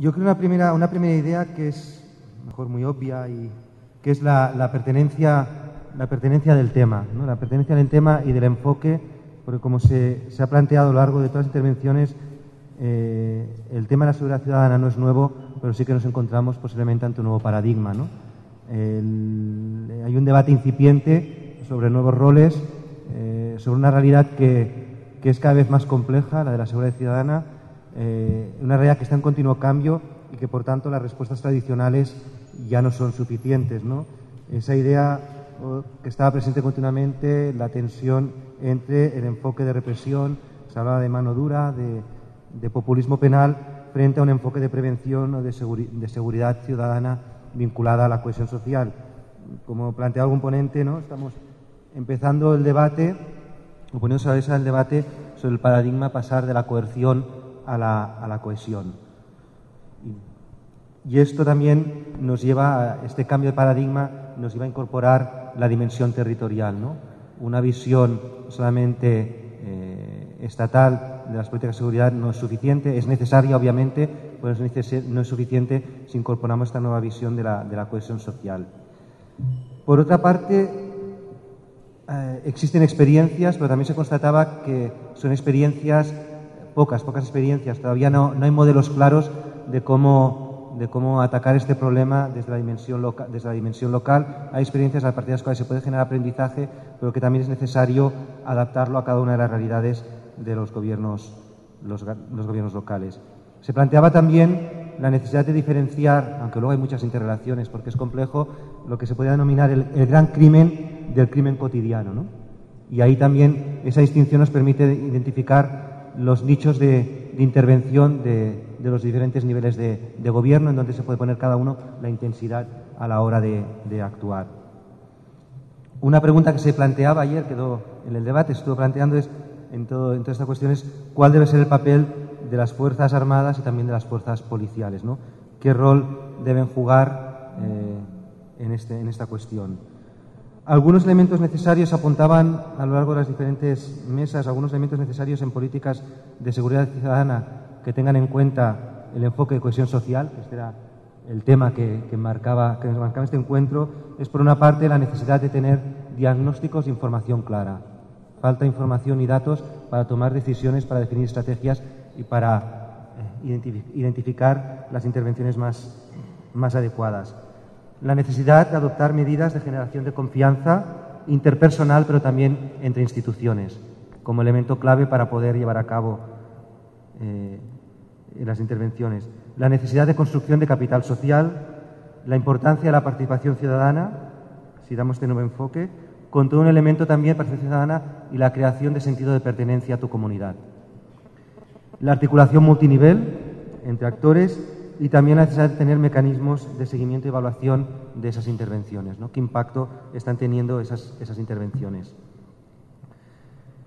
Yo creo una primera idea que es, mejor muy obvia, y que es la pertenencia del tema, ¿no? La pertenencia del tema y del enfoque, porque como se ha planteado a lo largo de todas las intervenciones, el tema de la seguridad ciudadana no es nuevo, pero sí que nos encontramos posiblemente ante un nuevo paradigma, ¿no? Hay un debate incipiente sobre nuevos roles, sobre una realidad que es cada vez más compleja, la de la seguridad ciudadana, una realidad que está en continuo cambio y que, por tanto, las respuestas tradicionales ya no son suficientes, ¿no? Esa idea que estaba presente continuamente, la tensión entre el enfoque de represión, se hablaba de mano dura, de populismo penal, frente a un enfoque de prevención o de seguridad ciudadana vinculada a la cohesión social. Como planteaba algún ponente, ¿no? Estamos empezando el debate, o poniendo sobre la mesa el debate sobre el paradigma pasar de la coerción a la cohesión. Y esto también nos lleva, este cambio de paradigma nos lleva a incorporar la dimensión territorial, ¿no? Una visión solamente estatal de las políticas de seguridad no es suficiente, es necesaria obviamente, pero no es suficiente si incorporamos esta nueva visión de la cohesión social. Por otra parte, existen experiencias, pero también se constataba que son experiencias, pocas experiencias, todavía no hay modelos claros de cómo atacar este problema desde la dimensión local. Hay experiencias a partir de las cuales se puede generar aprendizaje, pero que también es necesario adaptarlo a cada una de las realidades de los gobiernos locales. Se planteaba también la necesidad de diferenciar, aunque luego hay muchas interrelaciones porque es complejo, lo que se podría denominar el gran crimen del crimen cotidiano, ¿no? Y ahí también esa distinción nos permite identificar los nichos de intervención de los diferentes niveles de gobierno, en donde se puede poner cada uno la intensidad a la hora de actuar. Una pregunta que se planteaba ayer, quedó en el debate, estuvo planteando en toda esta cuestión es cuál debe ser el papel de las Fuerzas Armadas y también de las fuerzas policiales, ¿no? ¿Qué rol deben jugar en esta cuestión? Algunos elementos necesarios apuntaban a lo largo de las diferentes mesas, algunos elementos necesarios en políticas de seguridad ciudadana que tengan en cuenta el enfoque de cohesión social, que este era el tema que nos marcaba este encuentro, es por una parte la necesidad de tener diagnósticos e información clara. Falta información y datos para tomar decisiones, para definir estrategias y para identificar las intervenciones más adecuadas. La necesidad de adoptar medidas de generación de confianza interpersonal, pero también entre instituciones, como elemento clave para poder llevar a cabo las intervenciones. La necesidad de construcción de capital social, la importancia de la participación ciudadana, si damos este nuevo enfoque, con todo un elemento también de participación ciudadana y la creación de sentido de pertenencia a tu comunidad. La articulación multinivel entre actores y también la necesidad de tener mecanismos de seguimiento y evaluación de esas intervenciones, ¿no? ¿Qué impacto están teniendo esas intervenciones?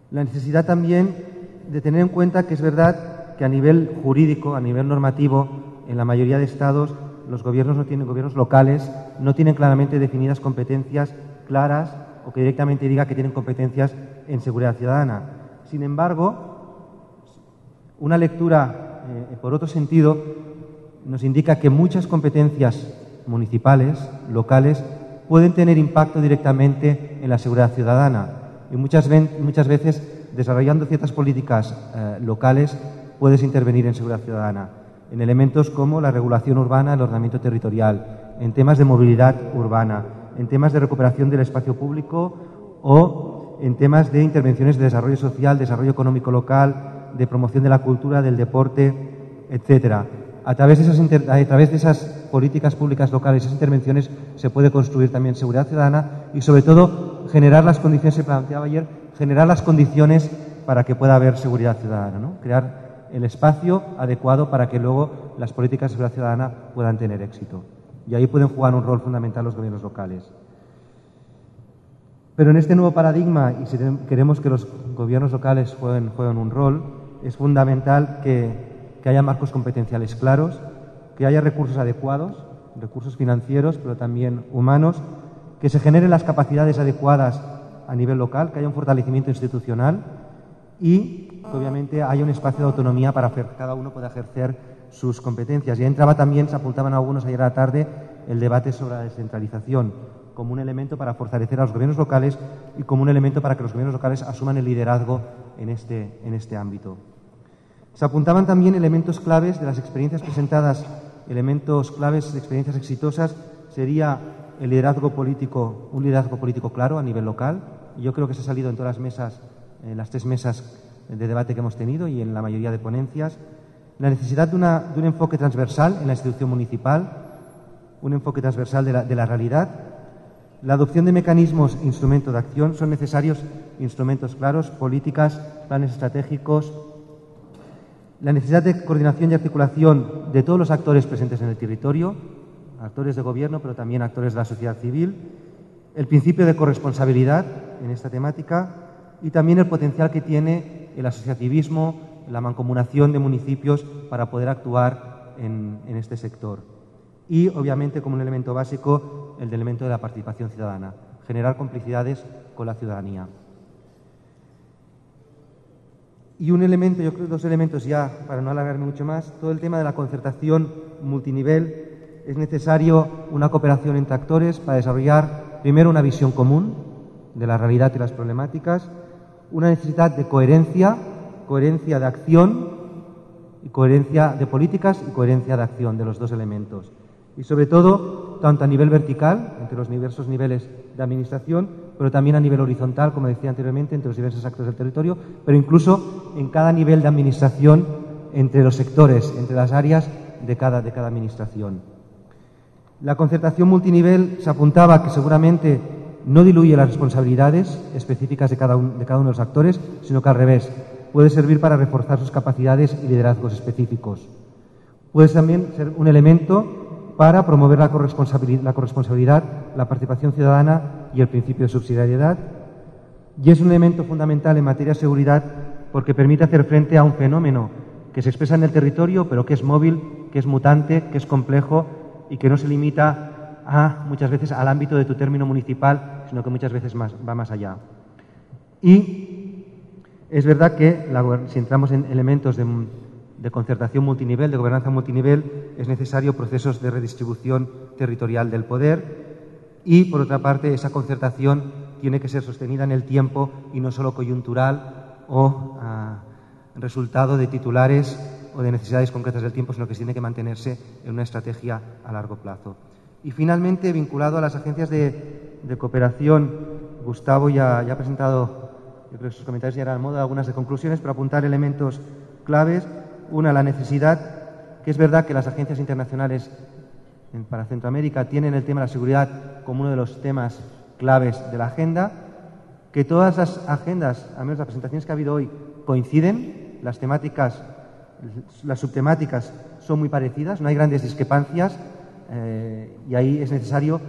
La necesidad también de tener en cuenta que es verdad que a nivel jurídico, a nivel normativo, en la mayoría de estados, los gobiernos locales no tienen claramente definidas competencias claras o que directamente diga que tienen competencias en seguridad ciudadana. Sin embargo, una lectura, por otro sentido, nos indica que muchas competencias municipales, locales, pueden tener impacto directamente en la seguridad ciudadana y muchas veces, desarrollando ciertas políticas locales, puedes intervenir en seguridad ciudadana, en elementos como la regulación urbana, el ordenamiento territorial, en temas de movilidad urbana, en temas de recuperación del espacio público o en temas de intervenciones de desarrollo social, desarrollo económico local, de promoción de la cultura, del deporte, etcétera. A través de esas políticas públicas locales, esas intervenciones, se puede construir también seguridad ciudadana y, sobre todo, generar las condiciones, se planteaba ayer, generar las condiciones para que pueda haber seguridad ciudadana, ¿no? Crear el espacio adecuado para que luego las políticas de seguridad ciudadana puedan tener éxito. Y ahí pueden jugar un rol fundamental los gobiernos locales. Pero en este nuevo paradigma, y si queremos que los gobiernos locales jueguen un rol, es fundamental que haya marcos competenciales claros, que haya recursos adecuados, recursos financieros, pero también humanos, que se generen las capacidades adecuadas a nivel local, que haya un fortalecimiento institucional y, obviamente, haya un espacio de autonomía para que cada uno pueda ejercer sus competencias. Y entraba también, se apuntaban algunos ayer a la tarde, el debate sobre la descentralización como un elemento para fortalecer a los gobiernos locales y como un elemento para que los gobiernos locales asuman el liderazgo en este ámbito. Se apuntaban también elementos claves de las experiencias presentadas, elementos claves de experiencias exitosas, sería el liderazgo político, un liderazgo político claro a nivel local. Y yo creo que se ha salido en todas las mesas, en las 3 mesas de debate que hemos tenido y en la mayoría de ponencias. La necesidad de un enfoque transversal en la institución municipal, un enfoque transversal de la realidad. La adopción de mecanismos e instrumentos de acción, son necesarios instrumentos claros, políticas, planes estratégicos. La necesidad de coordinación y articulación de todos los actores presentes en el territorio, actores de gobierno, pero también actores de la sociedad civil. El principio de corresponsabilidad en esta temática y también el potencial que tiene el asociativismo, la mancomunación de municipios para poder actuar en este sector. Y, obviamente, como un elemento básico, el elemento de la participación ciudadana, generar complicidades con la ciudadanía. Y un elemento, yo creo 2 elementos ya, para no alargarme mucho más, todo el tema de la concertación multinivel. Es necesario una cooperación entre actores para desarrollar, primero, una visión común de la realidad y las problemáticas, una necesidad de coherencia de acción y coherencia de políticas y coherencia de acción de los 2 elementos. Y, sobre todo, tanto a nivel vertical, entre los diversos niveles de administración, pero también a nivel horizontal, como decía anteriormente, entre los diversos actores del territorio, pero incluso en cada nivel de administración, entre los sectores, entre las áreas de cada administración. La concertación multinivel se apuntaba que seguramente no diluye las responsabilidades específicas de cada uno de los actores, sino que al revés, puede servir para reforzar sus capacidades y liderazgos específicos. Puede también ser un elemento para promover la corresponsabilidad, la participación ciudadana y el principio de subsidiariedad. Y es un elemento fundamental en materia de seguridad porque permite hacer frente a un fenómeno que se expresa en el territorio, pero que es móvil, que es mutante, que es complejo y que no se limita muchas veces al ámbito de tu término municipal, sino que muchas veces va más allá. Y es verdad que si entramos en elementos de concertación multinivel, de gobernanza multinivel, es necesario procesos de redistribución territorial del poder y, por otra parte, esa concertación tiene que ser sostenida en el tiempo y no solo coyuntural o resultado de titulares o de necesidades concretas del tiempo, sino que tiene que mantenerse en una estrategia a largo plazo. Y, finalmente, vinculado a las agencias de cooperación, Gustavo ya ha presentado, yo creo que sus comentarios ya eran al modo, algunas de conclusiones, pero apuntar elementos claves. Una, la necesidad, que es verdad que las agencias internacionales para Centroamérica tienen el tema de la seguridad como uno de los temas claves de la agenda, que todas las agendas, al menos las presentaciones que ha habido hoy, coinciden, las temáticas, las subtemáticas son muy parecidas, no hay grandes discrepancias y ahí es necesario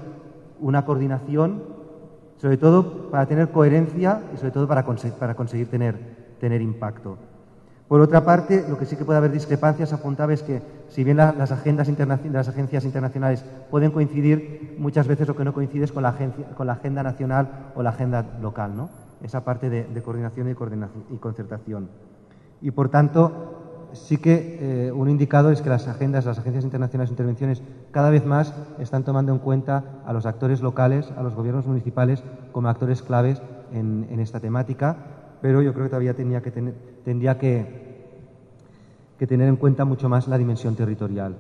una coordinación, sobre todo para tener coherencia y sobre todo para conseguir tener impacto. Por otra parte, lo que sí que puede haber discrepancias, apuntaba, es que si bien las agendas de las agencias internacionales pueden coincidir, muchas veces lo que no coincide es con la agenda nacional o la agenda local, ¿no? Esa parte de coordinación y concertación. Y, por tanto, sí que un indicador es que las agencias internacionales de intervenciones cada vez más están tomando en cuenta a los actores locales, a los gobiernos municipales, como actores claves en esta temática, pero yo creo que todavía tendría que tener en cuenta mucho más la dimensión territorial.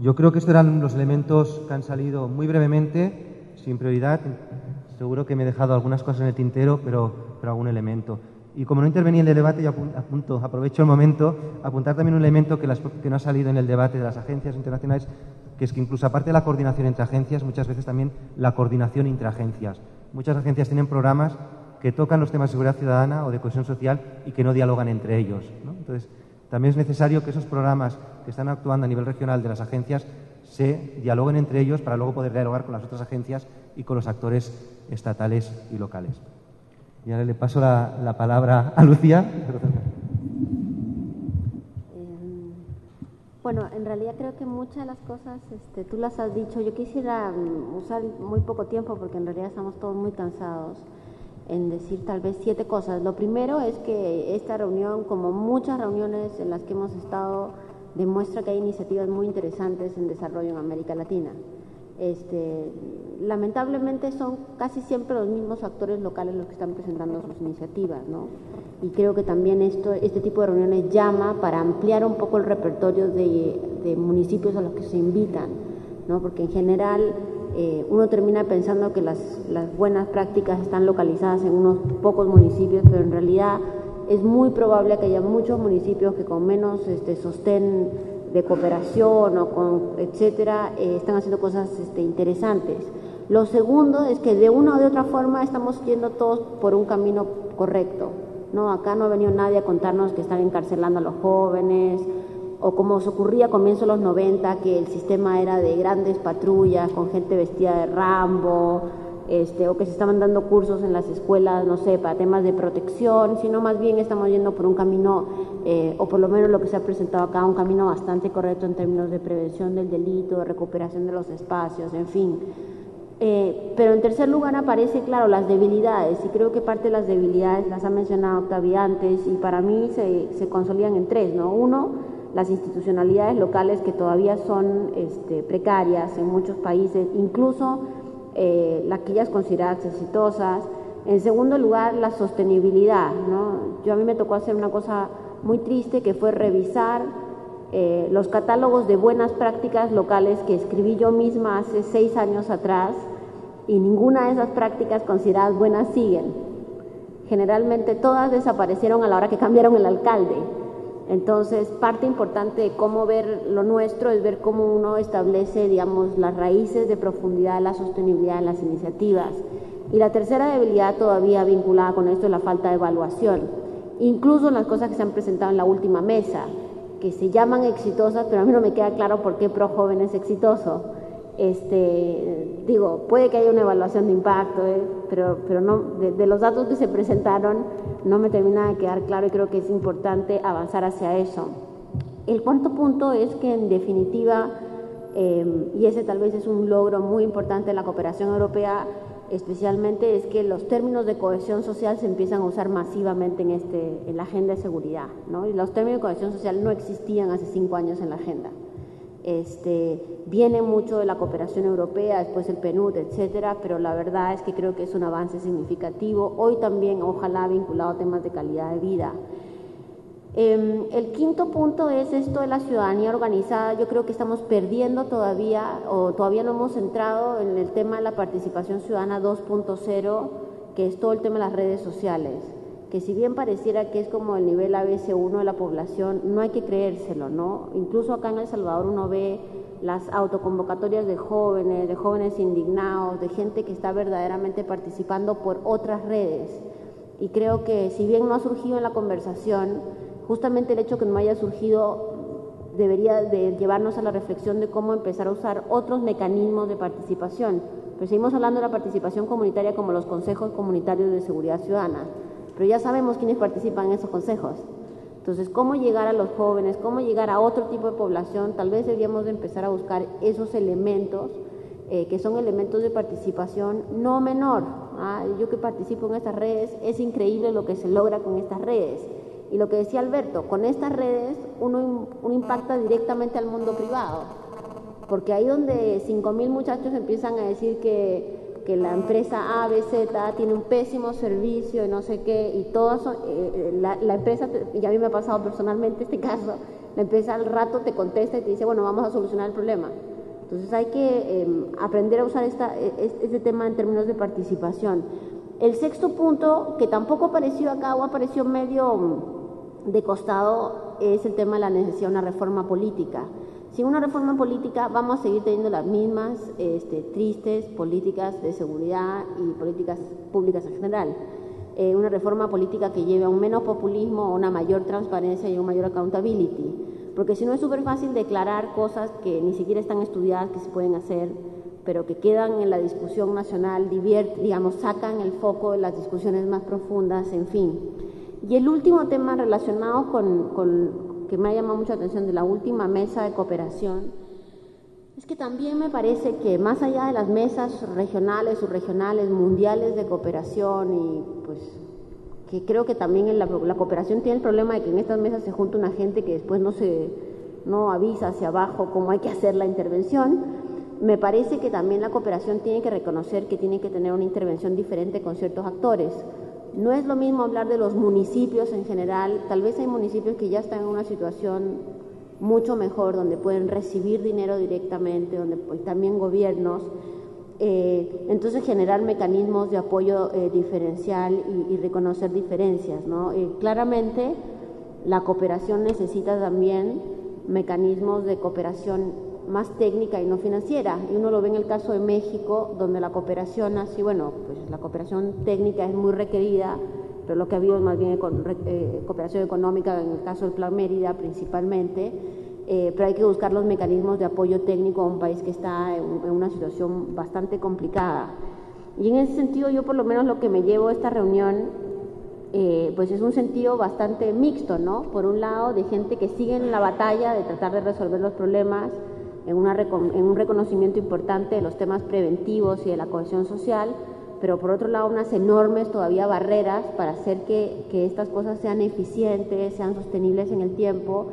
Yo creo que estos eran los elementos que han salido muy brevemente, sin prioridad. Seguro que me he dejado algunas cosas en el tintero, pero algún elemento. Y como no intervenía en el debate, yo aprovecho el momento, apuntar también un elemento que no ha salido en el debate de las agencias internacionales, que es que incluso aparte de la coordinación entre agencias, muchas veces también la coordinación entre agencias. Muchas agencias tienen programas que tocan los temas de seguridad ciudadana o de cohesión social y que no dialogan entre ellos, ¿no? Entonces, también es necesario que esos programas que están actuando a nivel regional de las agencias se dialoguen entre ellos para luego poder dialogar con las otras agencias y con los actores estatales y locales. Y ahora le paso la palabra a Lucía. Bueno, en realidad creo que muchas de las cosas tú las has dicho. Yo quisiera usar muy poco tiempo porque en realidad estamos todos muy cansados en decir tal vez 7 cosas. Lo primero es que esta reunión, como muchas reuniones en las que hemos estado demuestra que hay iniciativas muy interesantes en desarrollo en América Latina. Lamentablemente son casi siempre los mismos actores locales los que están presentando sus iniciativas, ¿no? Y creo que también este tipo de reuniones llama para ampliar un poco el repertorio de municipios a los que se invitan, ¿no? Porque en general uno termina pensando que las buenas prácticas están localizadas en unos pocos municipios, pero en realidad es muy probable que haya muchos municipios que con menos sostén de cooperación o con etcétera, están haciendo cosas interesantes. Lo segundo es que de una o de otra forma estamos yendo todos por un camino correcto, ¿no? Acá no ha venido nadie a contarnos que están encarcelando a los jóvenes, o como se ocurría a comienzos de los 90, que el sistema era de grandes patrullas con gente vestida de Rambo, o que se estaban dando cursos en las escuelas, no sé, para temas de protección, sino más bien estamos yendo por un camino, o por lo menos lo que se ha presentado acá, un camino bastante correcto en términos de prevención del delito, de recuperación de los espacios, en fin. Pero en tercer lugar aparece, claro, las debilidades, y creo que parte de las debilidades las ha mencionado Octavia antes, y para mí se consolidan en tres, ¿no? Uno, las institucionalidades locales que todavía son precarias en muchos países, incluso aquellas consideradas exitosas. En segundo lugar, la sostenibilidad, ¿no? A mí me tocó hacer una cosa muy triste, que fue revisar los catálogos de buenas prácticas locales que escribí yo misma hace 6 años atrás, y ninguna de esas prácticas consideradas buenas siguen. Generalmente todas desaparecieron a la hora que cambiaron el alcalde. Entonces, parte importante de cómo ver lo nuestro es ver cómo uno establece, digamos, las raíces de profundidad, la sostenibilidad en las iniciativas. Y la tercera debilidad todavía vinculada con esto es la falta de evaluación. Incluso en las cosas que se han presentado en la última mesa, que se llaman exitosas, pero a mí no me queda claro por qué Pro Joven es exitoso. Puede que haya una evaluación de impacto, pero no, de los datos que se presentaron no me termina de quedar claro, y creo que es importante avanzar hacia eso. El cuarto punto es que, en definitiva, y ese tal vez es un logro muy importante de la cooperación europea, especialmente, es que los términos de cohesión social se empiezan a usar masivamente en la agenda de seguridad, ¿no? Y los términos de cohesión social no existían hace 5 años en la agenda. Viene mucho de la cooperación europea, después el PNUD, etcétera, pero la verdad es que creo que es un avance significativo, hoy también ojalá vinculado a temas de calidad de vida. El quinto punto es esto de la ciudadanía organizada. Yo creo que estamos perdiendo todavía, o todavía no hemos entrado en el tema de la participación ciudadana 2.0, que es todo el tema de las redes sociales, que si bien pareciera que es como el nivel ABC1 de la población, no hay que creérselo, ¿no? Incluso acá en El Salvador uno ve las autoconvocatorias de jóvenes indignados, de gente que está verdaderamente participando por otras redes. Y creo que si bien no ha surgido en la conversación, justamente el hecho que no haya surgido debería de llevarnos a la reflexión de cómo empezar a usar otros mecanismos de participación. Pero seguimos hablando de la participación comunitaria como los consejos comunitarios de seguridad ciudadana, pero ya sabemos quiénes participan en esos consejos. Entonces, ¿cómo llegar a los jóvenes? ¿Cómo llegar a otro tipo de población? Tal vez deberíamos de empezar a buscar esos elementos, que son elementos de participación no menor. Yo que participo en estas redes, es increíble lo que se logra con estas redes. Y lo que decía Alberto, con estas redes uno impacta directamente al mundo privado, porque ahí donde 5.000 muchachos empiezan a decir que la empresa ABZ tiene un pésimo servicio y no sé qué, y todas son, la empresa, y a mí me ha pasado personalmente este caso, la empresa al rato te contesta y te dice, bueno, vamos a solucionar el problema. Entonces hay que aprender a usar este tema en términos de participación. El sexto punto, que tampoco apareció acá o apareció medio de costado, es el tema de la necesidad de una reforma política. Sin una reforma política vamos a seguir teniendo las mismas tristes políticas de seguridad y políticas públicas en general. Una reforma política que lleve a un menos populismo, a una mayor transparencia y a un mayor accountability. Porque si no, es súper fácil declarar cosas que ni siquiera están estudiadas, que se pueden hacer, pero que quedan en la discusión nacional, sacan el foco de las discusiones más profundas, en fin. Y el último tema relacionado que me ha llamado mucho la atención de la última mesa de cooperación, es que también me parece que más allá de las mesas regionales, subregionales, mundiales de cooperación, y pues que creo que también la cooperación tiene el problema de que en estas mesas se junta una gente que después no se no avisa hacia abajo cómo hay que hacer la intervención. Me parece que también la cooperación tiene que reconocer que tiene que tener una intervención diferente con ciertos actores. No es lo mismo hablar de los municipios en general. Tal vez hay municipios que ya están en una situación mucho mejor, donde pueden recibir dinero directamente, donde también gobiernos. Entonces generar mecanismos de apoyo diferencial y reconocer diferencias, ¿no? Claramente la cooperación necesita también mecanismos de cooperación más técnica y no financiera, y uno lo ve en el caso de México, donde la cooperación así, bueno, pues la cooperación técnica es muy requerida, pero lo que ha habido es más bien cooperación económica, en el caso del Plan Mérida principalmente, pero hay que buscar los mecanismos de apoyo técnico a un país que está en una situación bastante complicada. Y en ese sentido, yo por lo menos lo que me llevo a esta reunión, pues es un sentido bastante mixto, ¿no? Por un lado, de gente que sigue en la batalla de tratar de resolver los problemas, en un reconocimiento importante de los temas preventivos y de la cohesión social, pero por otro lado unas enormes todavía barreras para hacer que estas cosas sean eficientes, sean sostenibles en el tiempo,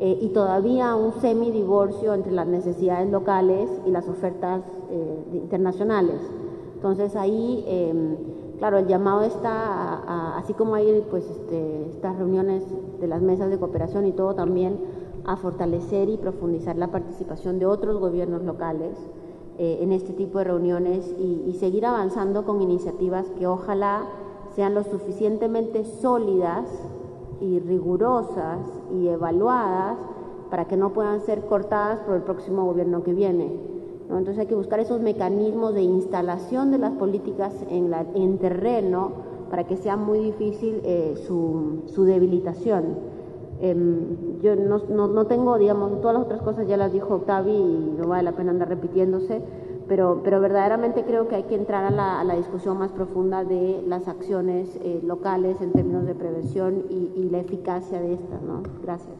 y todavía un semidivorcio entre las necesidades locales y las ofertas internacionales. Entonces ahí, claro, el llamado está, así como hay pues, estas reuniones de las mesas de cooperación y todo, también a fortalecer y profundizar la participación de otros gobiernos locales en este tipo de reuniones y seguir avanzando con iniciativas que ojalá sean lo suficientemente sólidas y rigurosas y evaluadas para que no puedan ser cortadas por el próximo gobierno que viene, ¿no? Entonces hay que buscar esos mecanismos de instalación de las políticas en terreno para que sea muy difícil su debilitación. Yo no tengo, digamos, todas las otras cosas ya las dijo Octavi y no vale la pena andar repitiéndose, pero verdaderamente creo que hay que entrar a la discusión más profunda de las acciones locales en términos de prevención y la eficacia de estas, ¿no? Gracias.